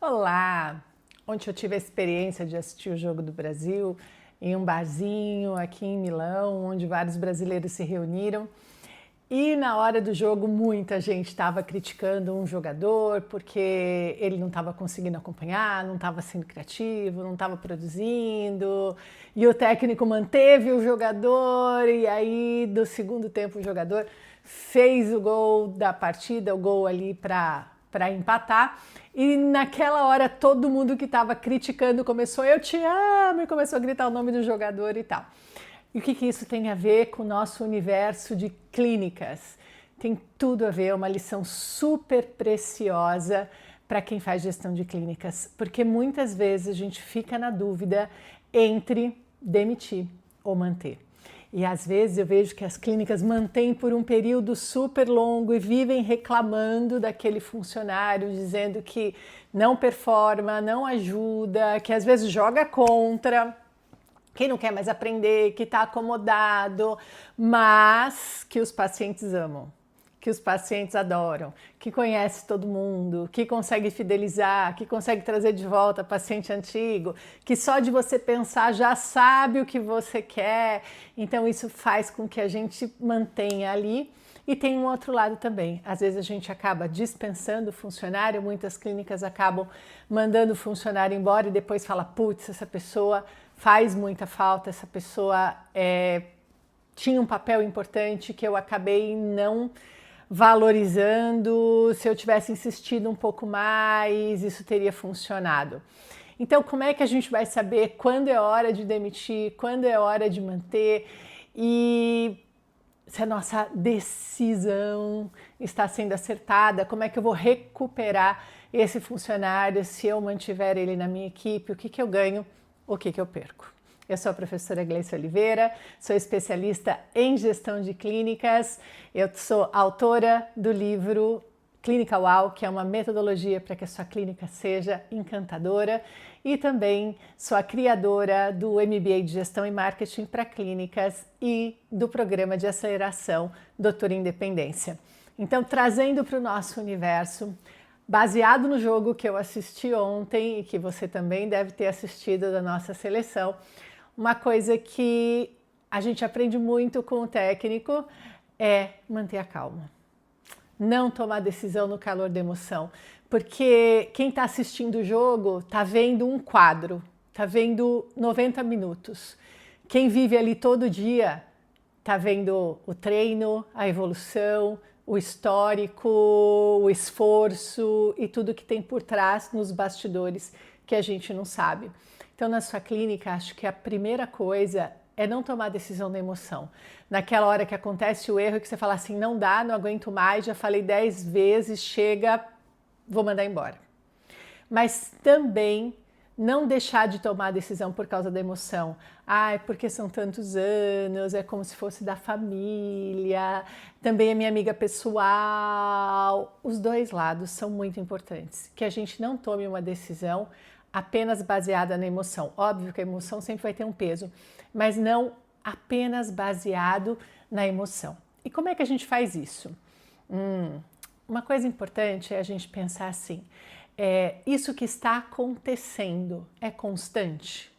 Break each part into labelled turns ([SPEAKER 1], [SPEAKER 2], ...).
[SPEAKER 1] Olá! Ontem eu tive a experiência de assistir o Jogo do Brasil em um barzinho aqui em Milão, onde vários brasileiros se reuniram. E na hora do jogo, muita gente estava criticando um jogador porque ele não estava conseguindo acompanhar, não estava sendo criativo, não estava produzindo. E o técnico manteve o jogador, e aí, do segundo tempo, o jogador fez o gol da partida, o gol ali para empatar. E naquela hora, todo mundo que estava criticando começou, eu te amo, e começou a gritar o nome do jogador e tal. E o que isso tem a ver com o nosso universo de clínicas? Tem tudo a ver, é uma lição super preciosa para quem faz gestão de clínicas, porque muitas vezes a gente fica na dúvida entre demitir ou manter. E às vezes eu vejo que as clínicas mantêm por um período super longo e vivem reclamando daquele funcionário, dizendo que não performa, não ajuda, que às vezes joga contra, que não quer mais aprender, que está acomodado, mas que os pacientes amam, que os pacientes adoram, que conhece todo mundo, que consegue fidelizar, que consegue trazer de volta paciente antigo, que só de você pensar já sabe o que você quer. Então isso faz com que a gente mantenha ali. E tem um outro lado também, às vezes a gente acaba dispensando o funcionário, muitas clínicas acabam mandando o funcionário embora e depois fala, putz, essa pessoa faz muita falta, essa pessoa tinha um papel importante que eu acabei não valorizando, se eu tivesse insistido um pouco mais, isso teria funcionado. Então, como é que a gente vai saber quando é hora de demitir, quando é hora de manter e se a nossa decisão está sendo acertada, como é que eu vou recuperar esse funcionário se eu mantiver ele na minha equipe, o que eu ganho, o que eu perco. Eu sou a professora Gleice Oliveira, sou especialista em gestão de clínicas, eu sou autora do livro Clínica UAU, que é uma metodologia para que a sua clínica seja encantadora, e também sou a criadora do MBA de Gestão e Marketing para Clínicas e do programa de aceleração Doutor Independência. Então, trazendo para o nosso universo, baseado no jogo que eu assisti ontem e que você também deve ter assistido da nossa seleção, uma coisa que a gente aprende muito com o técnico é manter a calma. Não tomar decisão no calor da emoção, porque quem está assistindo o jogo está vendo um quadro, está vendo 90 minutos. Quem vive ali todo dia está vendo o treino, a evolução, o histórico, o esforço e tudo que tem por trás nos bastidores que a gente não sabe. Então, na sua clínica, acho que a primeira coisa é não tomar decisão da emoção. Naquela hora que acontece o erro que você fala assim, não dá, não aguento mais, já falei 10 vezes, chega, vou mandar embora. Mas também não deixar de tomar a decisão por causa da emoção. Ai, porque são tantos anos, é como se fosse da família, também é minha amiga pessoal. Os dois lados são muito importantes. Que a gente não tome uma decisão apenas baseada na emoção. Óbvio que a emoção sempre vai ter um peso, mas não apenas baseado na emoção. E como é que a gente faz isso? Uma coisa importante é a gente pensar assim, isso que está acontecendo é constante?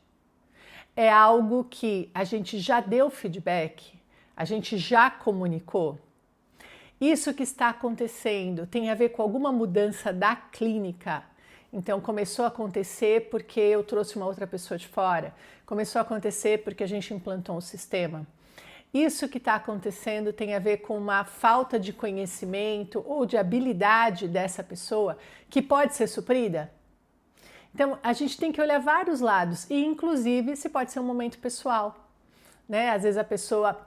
[SPEAKER 1] É algo que a gente já deu feedback? A gente já comunicou? Isso que está acontecendo tem a ver com alguma mudança da clínica? Então começou a acontecer porque eu trouxe uma outra pessoa de fora? Começou a acontecer porque a gente implantou um sistema? Isso que está acontecendo tem a ver com uma falta de conhecimento ou de habilidade dessa pessoa que pode ser suprida? Então, a gente tem que olhar vários lados e, inclusive, se pode ser um momento pessoal, né? Às vezes a pessoa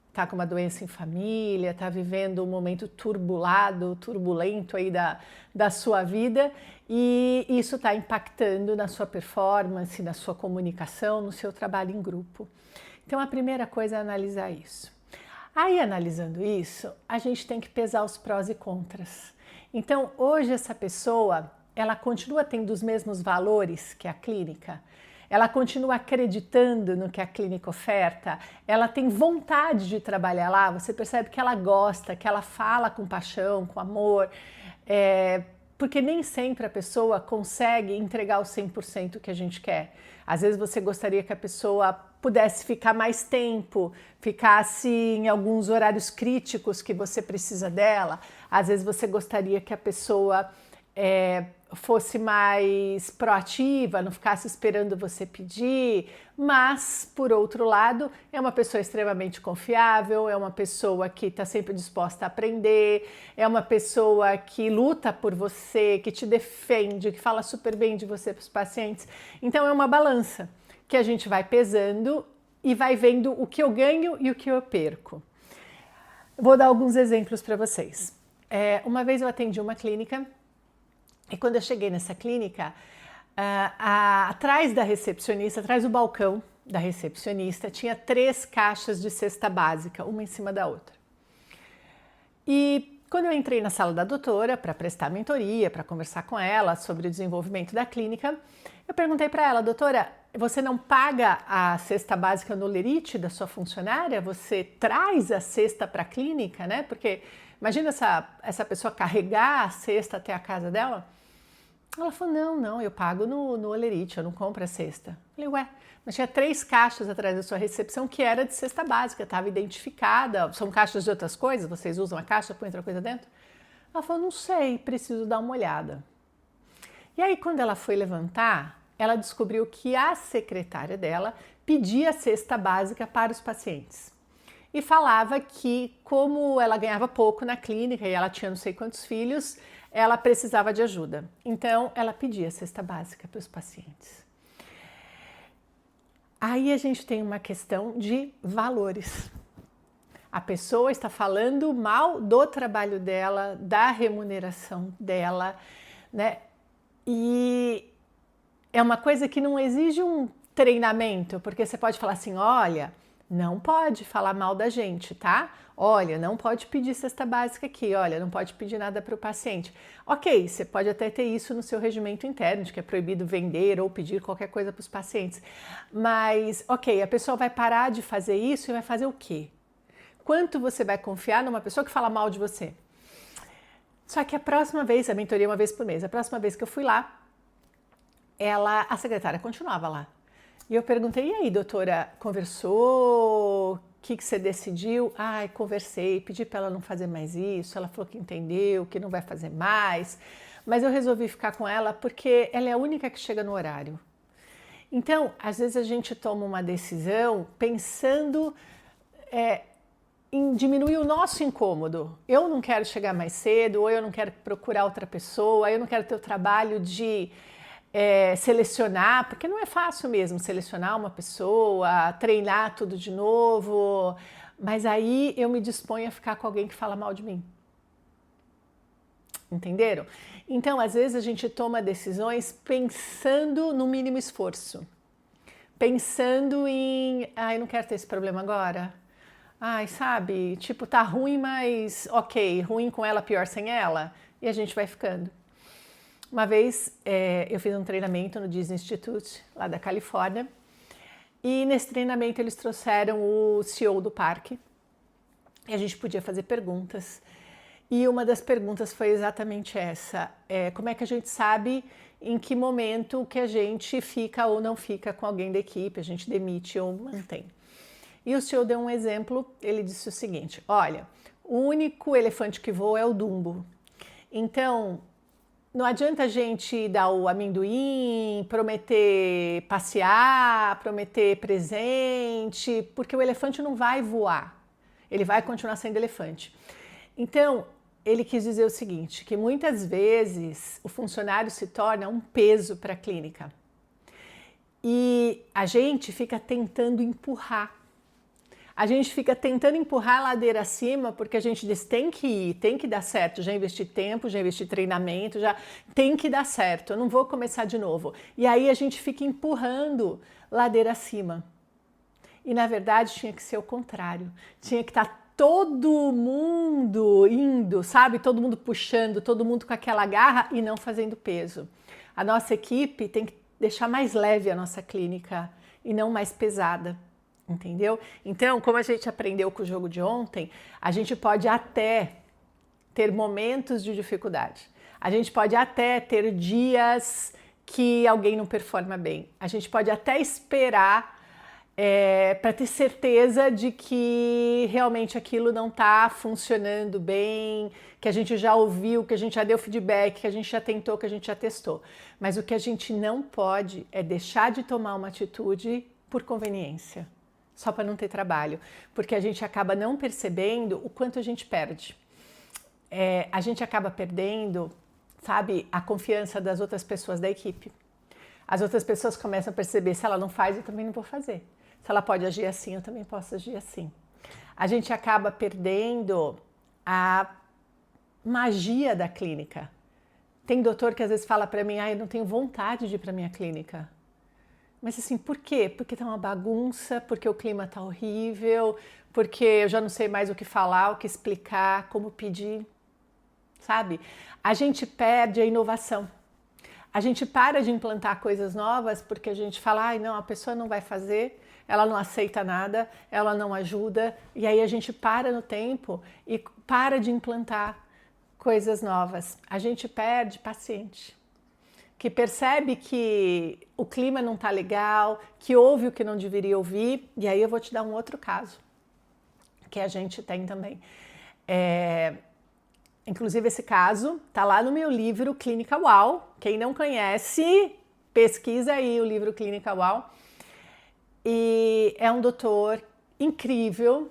[SPEAKER 1] está com uma doença em família, está vivendo um momento turbulento aí da sua vida e isso está impactando na sua performance, na sua comunicação, no seu trabalho em grupo. Então, a primeira coisa é analisar isso. Aí, analisando isso, a gente tem que pesar os prós e contras. Então, hoje essa pessoa, ela continua tendo os mesmos valores que a clínica? Ela continua acreditando no que a clínica oferta? Ela tem vontade de trabalhar lá? Você percebe que ela gosta, que ela fala com paixão, com amor, porque nem sempre a pessoa consegue entregar o 100% que a gente quer. Às vezes você gostaria que a pessoa pudesse ficar mais tempo, ficasse em alguns horários críticos que você precisa dela. Às vezes você gostaria que a pessoa fosse mais proativa, não ficasse esperando você pedir, mas, por outro lado, é uma pessoa extremamente confiável, é uma pessoa que está sempre disposta a aprender, é uma pessoa que luta por você, que te defende, que fala super bem de você para os pacientes. Então é uma balança que a gente vai pesando e vai vendo o que eu ganho e o que eu perco. Vou dar alguns exemplos para vocês. Uma vez eu atendi uma clínica e quando eu cheguei nessa clínica, atrás da recepcionista, atrás do balcão da recepcionista, tinha 3 caixas de cesta básica, uma em cima da outra. E quando eu entrei na sala da doutora para prestar mentoria, para conversar com ela sobre o desenvolvimento da clínica, eu perguntei para ela, doutora, você não paga a cesta básica no lerite da sua funcionária? Você traz a cesta para a clínica, né? Porque imagina essa pessoa carregar a cesta até a casa dela. Ela falou, não, eu pago no olerite, eu não compro a cesta. Eu falei, ué, mas tinha 3 caixas atrás da sua recepção que era de cesta básica, estava identificada, são caixas de outras coisas, vocês usam a caixa, põe outra coisa dentro? Ela falou, não sei, preciso dar uma olhada. E aí quando ela foi levantar, ela descobriu que a secretária dela pedia a cesta básica para os pacientes. E falava que como ela ganhava pouco na clínica e ela tinha não sei quantos filhos, ela precisava de ajuda. Então, ela pedia cesta básica para os pacientes. Aí a gente tem uma questão de valores. A pessoa está falando mal do trabalho dela, da remuneração dela, né? E é uma coisa que não exige um treinamento, porque você pode falar assim, olha, não pode falar mal da gente, tá? Olha, não pode pedir cesta básica aqui, olha, não pode pedir nada para o paciente. Ok, você pode até ter isso no seu regimento interno, de que é proibido vender ou pedir qualquer coisa para os pacientes. Mas, ok, a pessoa vai parar de fazer isso e vai fazer o quê? Quanto você vai confiar numa pessoa que fala mal de você? Só que a próxima vez, a mentoria é uma vez por mês, a próxima vez que eu fui lá, a secretária continuava lá. E eu perguntei, e aí, doutora, conversou? O que você decidiu? Ai, conversei, pedi para ela não fazer mais isso, ela falou que entendeu, que não vai fazer mais, mas eu resolvi ficar com ela porque ela é a única que chega no horário. Então, às vezes a gente toma uma decisão pensando em diminuir o nosso incômodo. Eu não quero chegar mais cedo, ou eu não quero procurar outra pessoa, eu não quero ter o trabalho de selecionar, porque não é fácil mesmo selecionar uma pessoa, treinar tudo de novo, mas aí eu me disponho a ficar com alguém que fala mal de mim. Entenderam? Então, às vezes a gente toma decisões pensando no mínimo esforço, pensando em, eu não quero ter esse problema agora. Ai, sabe, tipo, tá ruim, mas ok, ruim com ela, pior sem ela, e a gente vai ficando. Uma vez eu fiz um treinamento no Disney Institute, lá da Califórnia, e nesse treinamento eles trouxeram o CEO do parque e a gente podia fazer perguntas. E uma das perguntas foi exatamente essa: como é que a gente sabe em que momento que a gente fica ou não fica com alguém da equipe, a gente demite ou mantém? E o CEO deu um exemplo, ele disse o seguinte: olha, o único elefante que voa é o Dumbo. Então, não adianta a gente dar o amendoim, prometer passear, prometer presente, porque o elefante não vai voar, ele vai continuar sendo elefante. Então, ele quis dizer o seguinte, que muitas vezes o funcionário se torna um peso para a clínica. E a gente fica tentando empurrar. A gente fica tentando empurrar a ladeira acima porque a gente diz tem que ir, tem que dar certo, já investi tempo, já investi treinamento, já tem que dar certo, eu não vou começar de novo. E aí a gente fica empurrando ladeira acima. E na verdade tinha que ser o contrário, tinha que estar todo mundo indo, sabe? Todo mundo puxando, todo mundo com aquela garra e não fazendo peso. A nossa equipe tem que deixar mais leve a nossa clínica e não mais pesada. Entendeu? Então, como a gente aprendeu com o jogo de ontem, a gente pode até ter momentos de dificuldade. A gente pode até ter dias que alguém não performa bem. A gente pode até esperar para ter certeza de que realmente aquilo não está funcionando bem, que a gente já ouviu, que a gente já deu feedback, que a gente já tentou, que a gente já testou. Mas o que a gente não pode é deixar de tomar uma atitude por conveniência, só para não ter trabalho, porque a gente acaba não percebendo o quanto a gente perde. A gente acaba perdendo, sabe, a confiança das outras pessoas da equipe. As outras pessoas começam a perceber, se ela não faz, eu também não vou fazer. Se ela pode agir assim, eu também posso agir assim. A gente acaba perdendo a magia da clínica. Tem doutor que às vezes fala para mim, eu não tenho vontade de ir para minha clínica. Mas assim, por quê? Porque tá uma bagunça, porque o clima tá horrível, porque eu já não sei mais o que falar, o que explicar, como pedir, sabe? A gente perde a inovação. A gente para de implantar coisas novas porque a gente fala, não, a pessoa não vai fazer, ela não aceita nada, ela não ajuda, e aí a gente para no tempo e para de implantar coisas novas. A gente perde paciente, que percebe que o clima não tá legal, que ouve o que não deveria ouvir, e aí eu vou te dar um outro caso, que a gente tem também. Inclusive esse caso tá lá no meu livro Clínica Uau. Quem não conhece, pesquisa aí o livro Clínica Uau. E é um doutor incrível,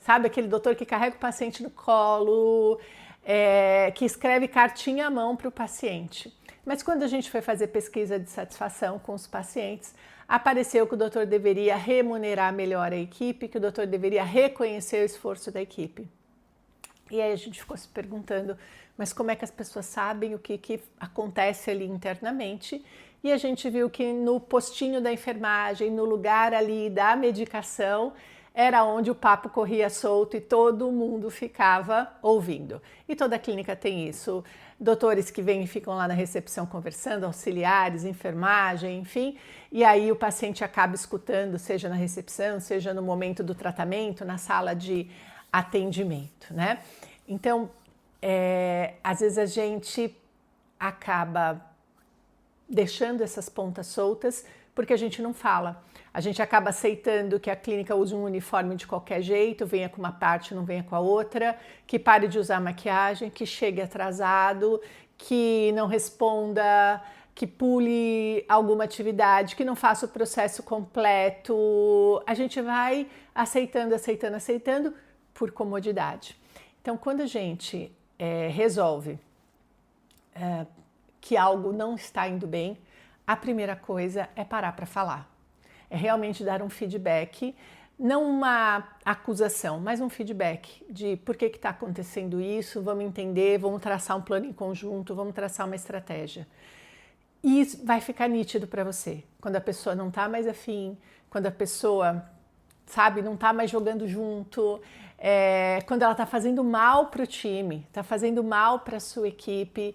[SPEAKER 1] sabe? Aquele doutor que carrega o paciente no colo, que escreve cartinha à mão para o paciente. Mas quando a gente foi fazer pesquisa de satisfação com os pacientes, apareceu que o doutor deveria remunerar melhor a equipe, que o doutor deveria reconhecer o esforço da equipe. E aí a gente ficou se perguntando, mas como é que as pessoas sabem o que acontece ali internamente? E a gente viu que no postinho da enfermagem, no lugar ali da medicação, era onde o papo corria solto e todo mundo ficava ouvindo. E toda clínica tem isso. Doutores que vêm e ficam lá na recepção conversando, auxiliares, enfermagem, enfim. E aí o paciente acaba escutando, seja na recepção, seja no momento do tratamento, na sala de atendimento, né? Então, às vezes a gente acaba deixando essas pontas soltas porque a gente não fala. A gente acaba aceitando que a clínica use um uniforme de qualquer jeito, venha com uma parte, não venha com a outra, que pare de usar maquiagem, que chegue atrasado, que não responda, que pule alguma atividade, que não faça o processo completo. A gente vai aceitando, aceitando, aceitando por comodidade. Então, quando a gente resolve que algo não está indo bem, a primeira coisa é parar para falar. É realmente dar um feedback, não uma acusação, mas um feedback de por que está acontecendo isso, vamos entender, vamos traçar um plano em conjunto, vamos traçar uma estratégia. E isso vai ficar nítido para você, quando a pessoa não está mais afim, quando a pessoa, sabe, não está mais jogando junto, quando ela está fazendo mal para o time, está fazendo mal para a sua equipe,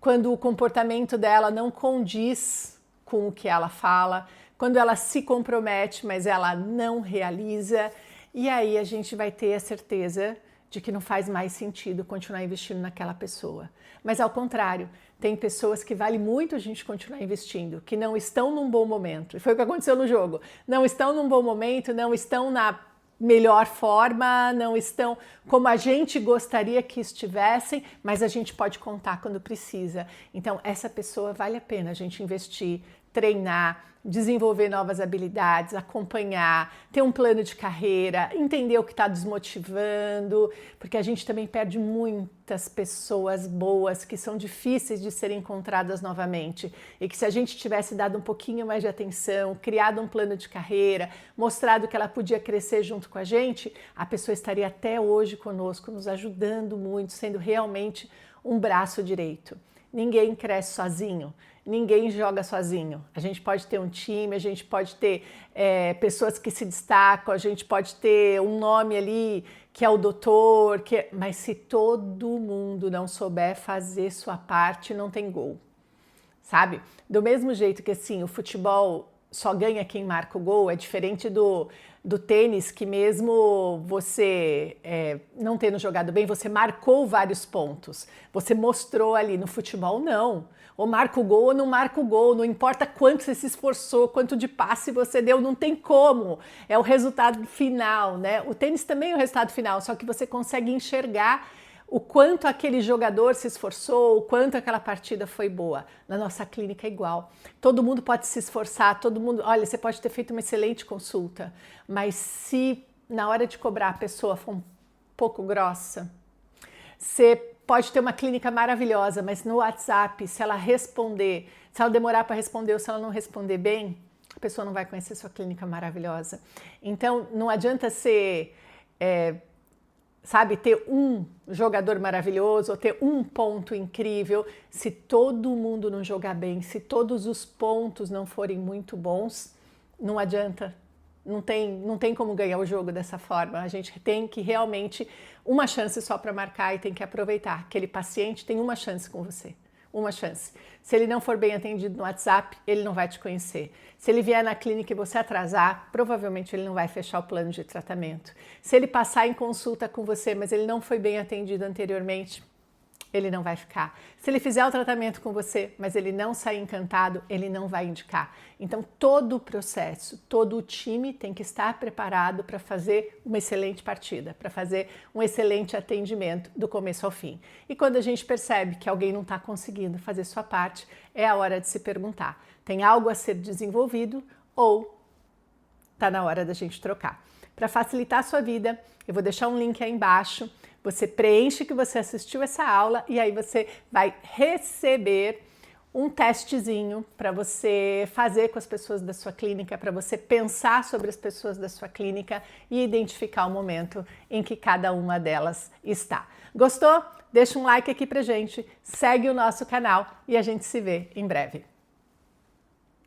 [SPEAKER 1] quando o comportamento dela não condiz com o que ela fala, quando ela se compromete, mas ela não realiza, e aí a gente vai ter a certeza de que não faz mais sentido continuar investindo naquela pessoa. Mas ao contrário, tem pessoas que vale muito a gente continuar investindo, que não estão num bom momento. E foi o que aconteceu no jogo. Não estão num bom momento, não estão na melhor forma, não estão como a gente gostaria que estivessem, mas a gente pode contar quando precisa. Então, essa pessoa vale a pena a gente investir, treinar, desenvolver novas habilidades, acompanhar, ter um plano de carreira, entender o que está desmotivando, porque a gente também perde muitas pessoas boas que são difíceis de serem encontradas novamente e que se a gente tivesse dado um pouquinho mais de atenção, criado um plano de carreira, mostrado que ela podia crescer junto com a gente, a pessoa estaria até hoje conosco, nos ajudando muito, sendo realmente um braço direito. Ninguém cresce sozinho, ninguém joga sozinho. A gente pode ter um time, a gente pode ter pessoas que se destacam, a gente pode ter um nome ali que é o doutor, mas se todo mundo não souber fazer sua parte, não tem gol, sabe? Do mesmo jeito que assim, o futebol só ganha quem marca o gol, é diferente do tênis, que mesmo você não tendo jogado bem, você marcou vários pontos, você mostrou ali. No futebol, não. Ou marca o gol ou não marca o gol, não importa quanto você se esforçou, quanto de passe você deu, não tem como. É o resultado final, né? O tênis também é o resultado final, só que você consegue enxergar o quanto aquele jogador se esforçou, o quanto aquela partida foi boa. Na nossa clínica é igual. Todo mundo pode se esforçar, todo mundo... Olha, você pode ter feito uma excelente consulta, mas se na hora de cobrar a pessoa for um pouco grossa, você pode ter uma clínica maravilhosa, mas no WhatsApp, se ela responder, se ela demorar para responder ou se ela não responder bem, a pessoa não vai conhecer sua clínica maravilhosa. Então, não adianta ser... ter um jogador maravilhoso ou ter um ponto incrível, se todo mundo não jogar bem, se todos os pontos não forem muito bons, não adianta, não tem como ganhar o jogo dessa forma. A gente tem que realmente uma chance só para marcar e tem que aproveitar. Aquele paciente tem uma chance com você. Uma chance. Se ele não for bem atendido no WhatsApp, ele não vai te conhecer. Se ele vier na clínica e você atrasar, provavelmente ele não vai fechar o plano de tratamento. Se ele passar em consulta com você, mas ele não foi bem atendido anteriormente, ele não vai ficar. Se ele fizer o tratamento com você, mas ele não sair encantado, ele não vai indicar. Então, todo o processo, todo o time tem que estar preparado para fazer uma excelente partida, para fazer um excelente atendimento do começo ao fim. E quando a gente percebe que alguém não está conseguindo fazer sua parte, é a hora de se perguntar: tem algo a ser desenvolvido ou está na hora da gente trocar? Para facilitar a sua vida, eu vou deixar um link aí embaixo. Você preenche que você assistiu essa aula e aí você vai receber um testezinho para você fazer com as pessoas da sua clínica, para você pensar sobre as pessoas da sua clínica e identificar o momento em que cada uma delas está. Gostou? Deixa um like aqui pra gente, segue o nosso canal e a gente se vê em breve.